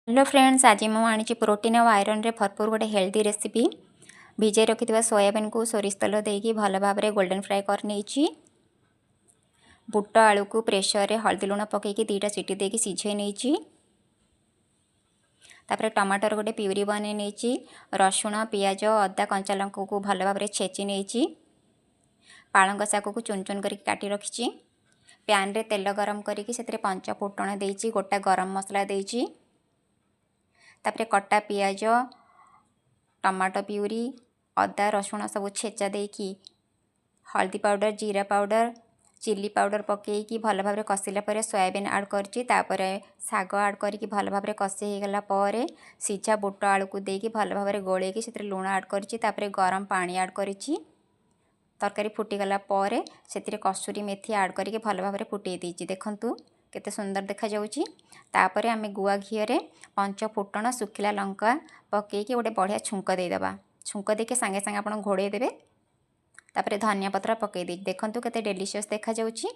Hello friends, आज मुझे protein और आयरन रे भरपूर गोटे हेल्दी रेसिपी भिजे रखि सोयाबीन को सोरिष तेल देकी भल भाव में गोल्डन फ्राए कर नहीं। बुट आलू को प्रेसर रे हल्दी लुण पकईकि 2टा सीटी देकी सिझे नहीं। तापर टमाटर गोटे प्यूरी बने नहीं। रसुण पियाज अदा कंचा लंका को भल भाव में छेची नहीं। पालंग शाग को चुन चुन कर काटी रखी। पैन रे तेल गरम करके से पंच फुटण देची, गोटा गरम मसला देची। तापर कटा पियाज टमाटो प्यूरी अदा रसुण सब छेचा देकी हल्दी पाउडर जीरा पाउडर चिली पाउडर पकईकि भल भाव में कषिला पर सोयाबीन ऐड करछि। तापर शाग ऐड करके भल भाव में कषि हो गला पर सीझा बुट आलू को देकी भल भाव में गोलेकी से लुण ऐड करछि। तापर गरम पानी ऐड करछि। तरकारी फुटीगला पर से कसूरी मेथी ऐड करके भल भाव में फुटे देछि। देखंतु केते सुंदर देखा जाउछि। तापर आम गुआ घी रे पंच फुटण सुखिला लंका पकईकि गोटे बढ़िया छुंक देदेबा। छुंक देके सांगे सांगे आपण घोड़े देबे। तापर धनिया पत्र पकई दे। देखंतु केते डेलीशियस देखा जाउछि।